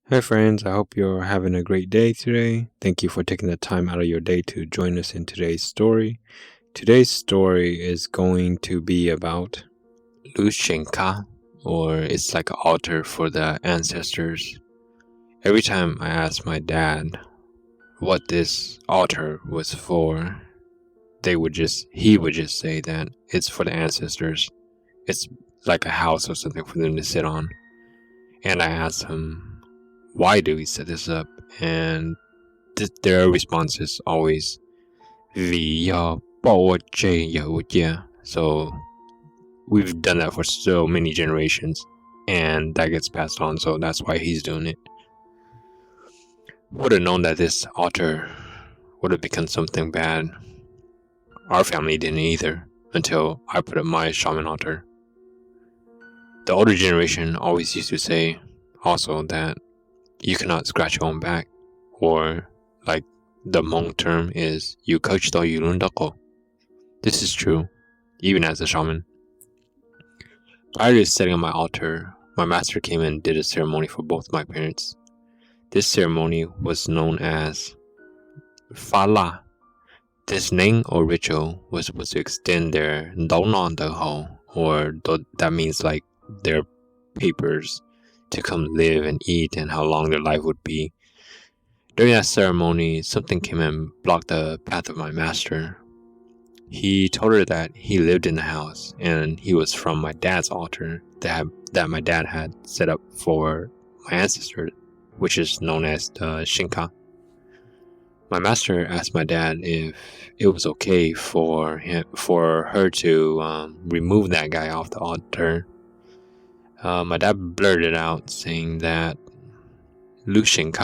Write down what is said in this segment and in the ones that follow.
Hi, friends. I hope you're having a great day today. Thank you for taking the time out of your day to join us in today's story. Today's story is going to be about Sheng, or it's like an altar for the ancestors. Every time I ask my dad what this altar was for, he would just say that it's for the ancestors. It's like a house or something for them to sit on. And I asked him, why do we set this up? And their response is always Vim Yog. So we've done that for so many generations, and that gets passed on. So that's why he's doing it. Would have known that this altar would have become something bad. Our family didn't either until I put up my shaman altar. The older generation always used to say also that you cannot scratch your own back, or like the Hmong term is you coach do yulundako. This is true, even as a shaman. Prior to setting up my altar, my master came and did a ceremony for both my parents. This ceremony was known as Fala. This name or ritual was supposed to extend their Donan Deho, or that means like their papers, to come live and eat and how long their life would be. During that ceremony, something came and blocked the path of my master. He told her that he lived in the house and he was from my dad's altar that my dad had set up for my ancestor, which is known as the Sheng. My master asked my dad if it was okay for her to remove that guy off the altar. My dad blurted out saying that Lu Sheng So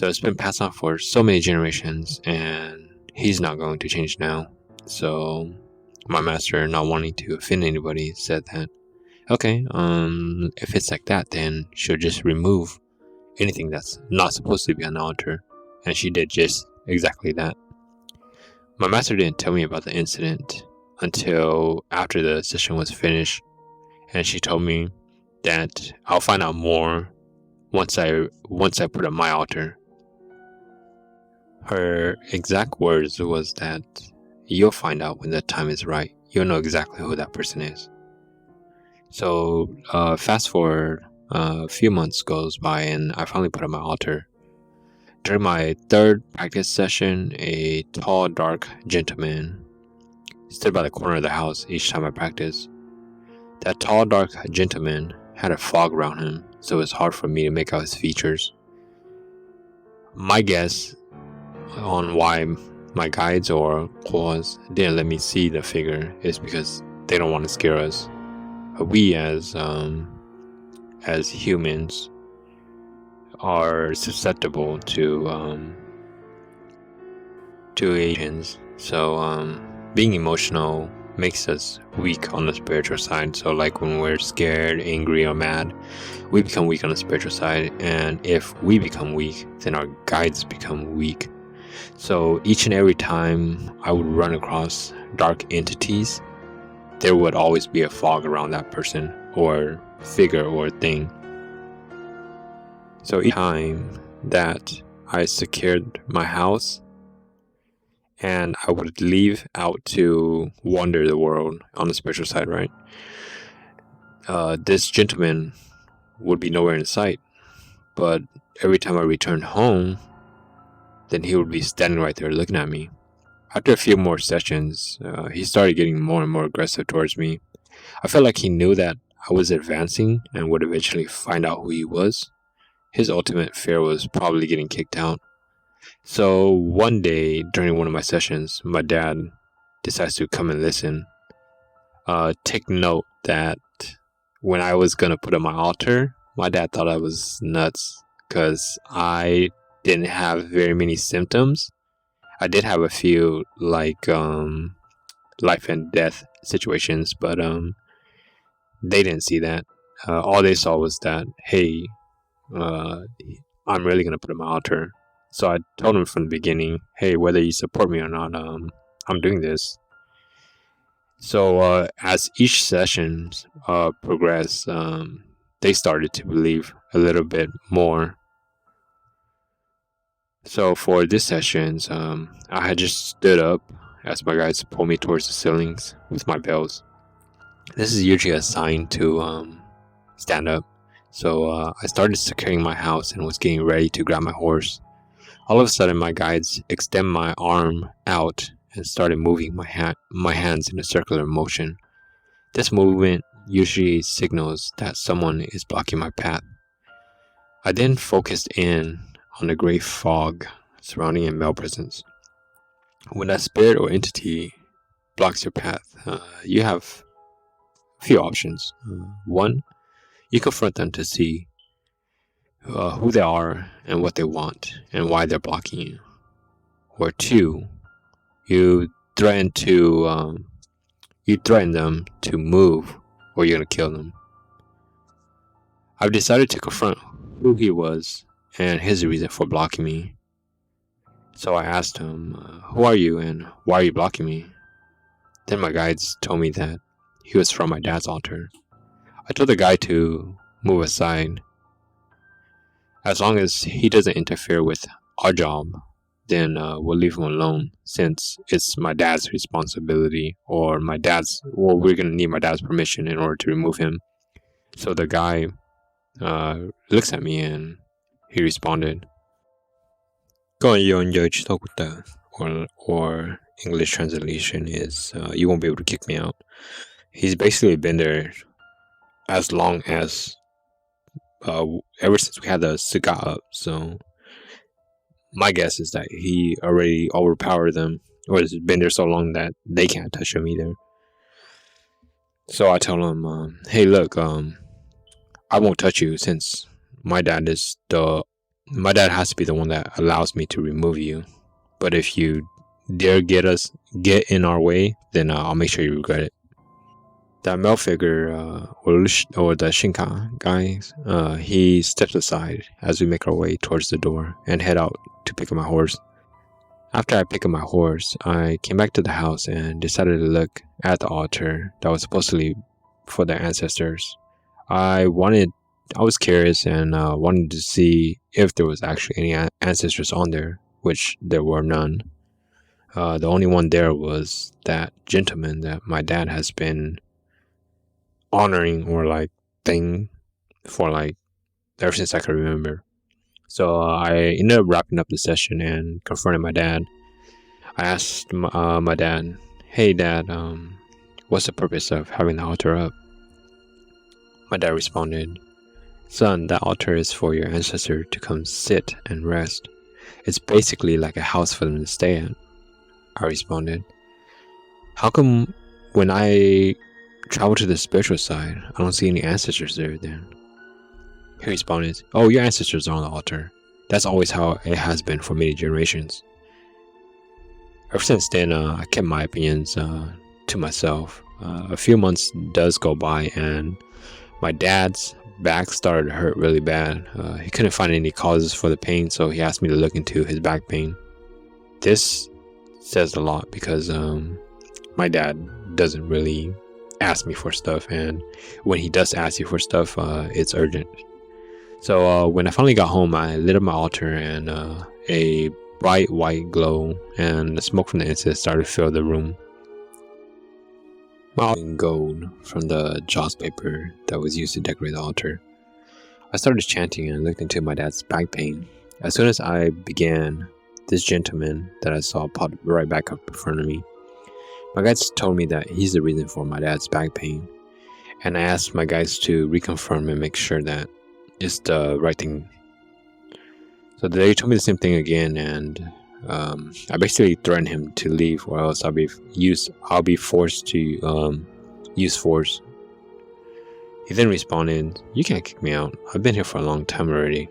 it's been passed on for so many generations, and he's not going to change now. So my master, not wanting to offend anybody, said that, okay, if it's like that, then she'll just remove anything that's not supposed to be on the altar. And she did just exactly that. My master didn't tell me about the incident until after the session was finished, and she told me that I'll find out more once I put up my altar. Her exact words was that you'll find out when the time is right. You'll know exactly who that person is. So fast forward, a few months goes by and I finally put up my altar. During my third practice session, a tall, dark gentleman stood by the corner of the house each time I practiced. That tall, dark gentleman had a fog around him, so it was hard for me to make out his features. My guess on why my guides or claws didn't let me see the figure is because they don't want to scare us. We as humans are susceptible to agents. So being emotional makes us weak on the spiritual side. So like when we're scared, angry, or mad, we become weak on the spiritual side. And if we become weak, then our guides become weak. So each and every time I would run across dark entities, there would always be a fog around that person or figure or thing. So each time that I secured my house and I would leave out to wander the world on the spiritual side, right? This gentleman would be nowhere in sight. But every time I returned home, then he would be standing right there looking at me. After a few more sessions, he started getting more and more aggressive towards me. I felt like he knew that I was advancing and would eventually find out who he was. His ultimate fear was probably getting kicked out. So one day during one of my sessions, my dad decides to come and listen. Take note that when I was going to put up my altar, my dad thought I was nuts because I didn't have very many symptoms. I did have a few like life and death situations, but they didn't see that. All they saw was that, hey, I'm really gonna put up my altar. So I told him from the beginning, hey, whether you support me or not, I'm doing this. So as each session progressed, they started to believe a little bit more. So for this sessions, I had just stood up as my guides pulled me towards the ceilings with my bells. This is usually a sign to stand up. So I started securing my house and was getting ready to grab my horse. All of a sudden, my guides extend my arm out and started moving my hands in a circular motion. This movement usually signals that someone is blocking my path. I then focused in on the gray fog surrounding a male presence. When that spirit or entity blocks your path, you have a few options. One, you confront them to see who they are and what they want and why they're blocking you. Or two, you threaten them to move, or you're gonna kill them. I've decided to confront who he was and his reason for blocking me. So I asked him, "Who are you and why are you blocking me?" Then my guides told me that he was from my dad's altar. I told the guy to move aside. As long as he doesn't interfere with our job, then we'll leave him alone, since it's my dad's responsibility, or we're gonna need my dad's permission in order to remove him. So the guy looks at me and he responded. 各位有知道的 or English translation is you won't be able to kick me out. He's basically been there as long as ever since we had the cigar up. So my guess is that he already overpowered them, or has been there so long that they can't touch him either. So I tell him, hey, look, I won't touch you since my dad has to be the one that allows me to remove you. But if you dare get in our way, then I'll make sure you regret it. That male figure, or the Shinka guy, he steps aside as we make our way towards the door and head out to pick up my horse. After I pick up my horse, I came back to the house and decided to look at the altar that was supposedly for their ancestors. I was curious and wanted to see if there was actually any ancestors on there, which there were none. The only one there was that gentleman that my dad has been honoring or thing for ever since I can remember. So I ended up wrapping up the session and confronting my dad. I asked my dad, "Hey dad, what's the purpose of having the altar up?" My dad responded, "Son, that altar is for your ancestor to come sit and rest. It's basically like a house for them to stay at." I responded, "How come when I travel to the spiritual side, I don't see any ancestors there then?" He responded, "Oh, your ancestors are on the altar. That's always how it has been for many generations." Ever since then, I kept my opinions to myself. A few months does go by, and my dad's back started to hurt really bad. He couldn't find any causes for the pain, so he asked me to look into his back pain. This says a lot because my dad doesn't really ask me for stuff, and when he does ask you for stuff, it's urgent. So when I finally got home, I lit up my altar, and a bright white glow and the smoke from the incense started to fill the room. My altar was gold from the joss paper that was used to decorate the altar. I started chanting and looked into my dad's back pain. As soon as I began, this gentleman that I saw popped right back up in front of me. My guides told me that he's the reason for my dad's back pain, and I asked my guides to reconfirm and make sure that it's the right thing. So they told me the same thing again, and I basically threatened him to leave, or else I'll be forced to use force. He then responded, "You can't kick me out. I've been here for a long time already."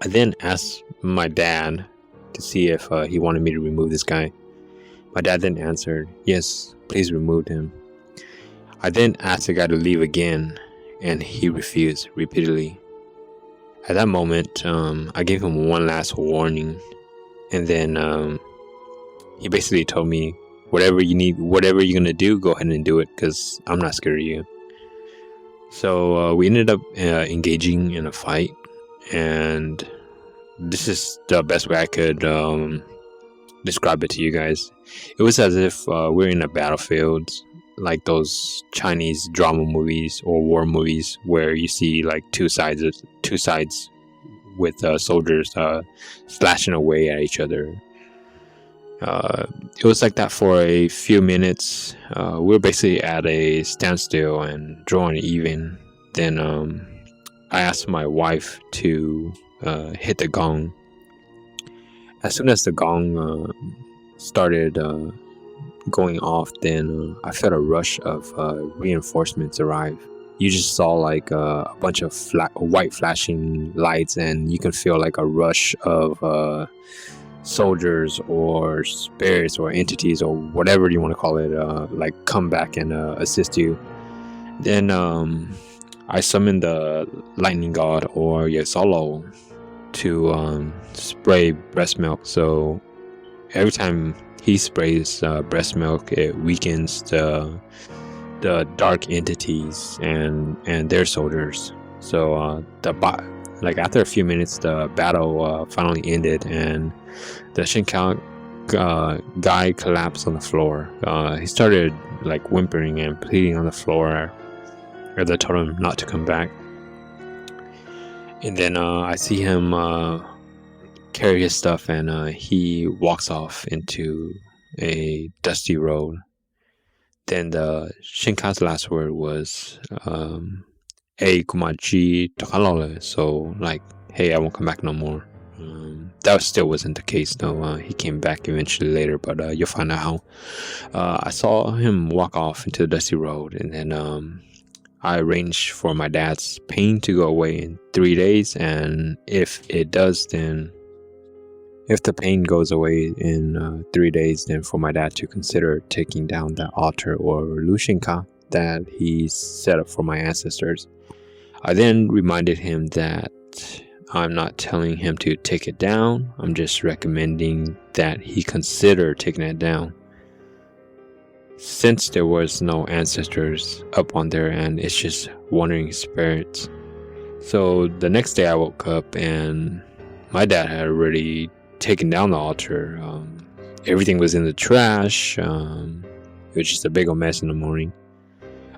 I then asked my dad to see if he wanted me to remove this guy. My dad then answered, "Yes, please remove him." I then asked the guy to leave again, and he refused repeatedly. At that moment, I gave him one last warning, and then he basically told me whatever you need, whatever you're gonna do, go ahead and do it, because I'm not scared of you. So we ended up engaging in a fight, and this is the best way I could describe it to you guys. It was as if we're in a battlefield, like those Chinese drama movies or war movies where you see like two sides with soldiers slashing away at each other. It was like that for a few minutes. We were basically at a standstill and drawing even. Then I asked my wife to hit the gong. As soon as the gong started going off, then I felt a rush of reinforcements arrive. You just saw like a bunch of white flashing lights, and you can feel like a rush of soldiers or spirits or entities or whatever you want to call it, like come back and assist you. Then I summoned the lightning god, or Yesolo, to spray breast milk. So every time he sprays breast milk, it weakens the dark entities and their soldiers. So like after a few minutes, the battle finally ended, and the Sheng guy collapsed on the floor. He started like whimpering and pleading on the floor as I told him not to come back. And then I see him carry his stuff, and he walks off into a dusty road. Then the Shinka's last word was "Hey, kumachi tokalole," so like, "Hey, I won't come back no more." That still wasn't the case though. He came back eventually later, but you'll find out how. I saw him walk off into the dusty road, and then I arranged for my dad's pain to go away in 3 days, and if it does, then if the pain goes away in 3 days, then for my dad to consider taking down that altar or Lushinka that he set up for my ancestors. I then reminded him that I'm not telling him to take it down. I'm just recommending that he consider taking it down, since there was no ancestors up on there and it's just wandering spirits. So the next day I woke up and my dad had already taken down the altar. Everything was in the trash. It was just a big old mess in the morning.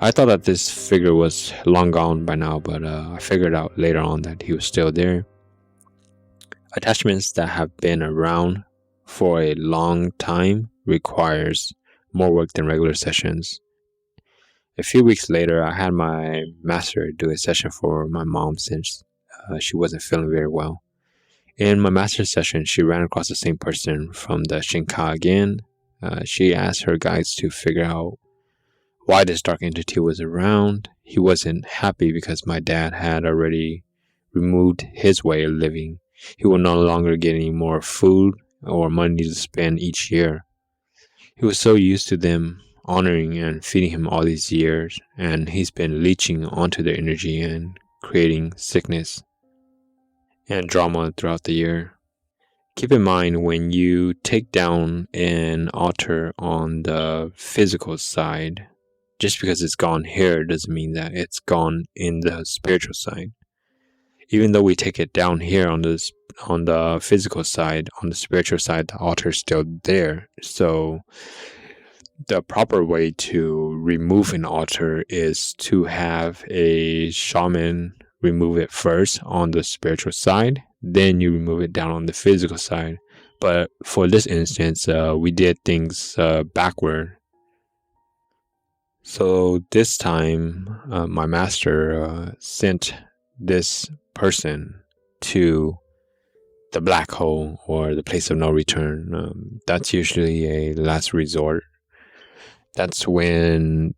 I thought that this figure was long gone by now, but I figured out later on that he was still there. Attachments that have been around for a long time requires more work than regular sessions. A few weeks later, I had my master do a session for my mom since she wasn't feeling very well. In my master session, she ran across the same person from the Shinka again. She asked her guides to figure out why this dark entity was around. He wasn't happy because my dad had already removed his way of living. He will no longer get any more food or money to spend each year. He was so used to them honoring and feeding him all these years, and he's been leeching onto their energy and creating sickness and drama throughout the year. Keep in mind, when you take down an altar on the physical side, just because it's gone here doesn't mean that it's gone in the spiritual side. Even though we take it down here on the physical side, on the spiritual side, the altar is still there. So the proper way to remove an altar is to have a shaman remove it first on the spiritual side, then you remove it down on the physical side. But for this instance, we did things backward. So this time, my master sent this person to the black hole, or the place of no return. That's usually a last resort. That's when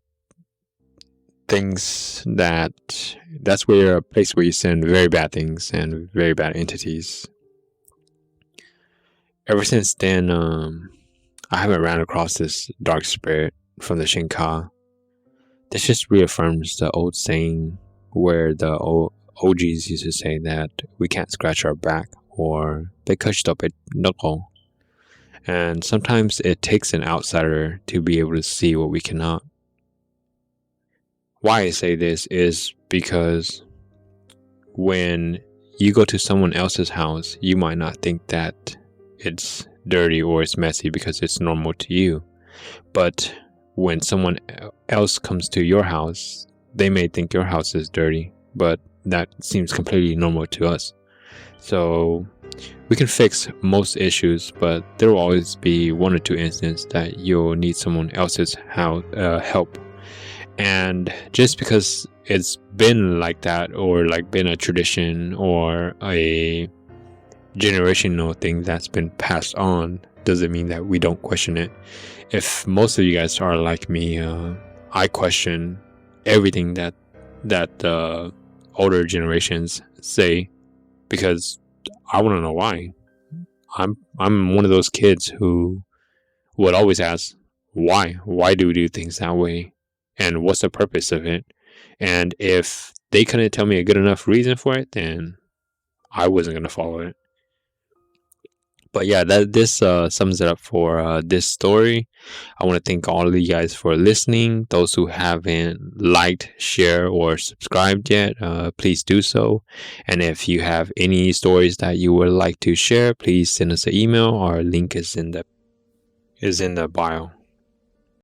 that's where a place where you send very bad things and very bad entities. Ever since then, I haven't ran across this dark spirit from the Shinka. This just reaffirms the old saying where the OGs used to say that we can't scratch our back, or "bekashtope noko." And sometimes it takes an outsider to be able to see what we cannot. Why I say this is because when you go to someone else's house, you might not think that it's dirty or it's messy because it's normal to you. But when someone else comes to your house, they may think your house is dirty, but that seems completely normal to us. So we can fix most issues, but there will always be one or two instances that you'll need someone else's help. And just because it's been like that, or like been a tradition or a generational thing that's been passed on, doesn't mean that we don't question it. If most of you guys are like me, I question everything that the older generations say, because I want to know why. I'm one of those kids who would always ask, why do we do things that way, and what's the purpose of it? And if they couldn't tell me a good enough reason for it, then I wasn't going to follow it. But yeah, this sums it up for this story. I want to thank all of you guys for listening. Those who haven't liked, shared, or subscribed yet, please do so. And if you have any stories that you would like to share, please send us an email. Our link is in the bio.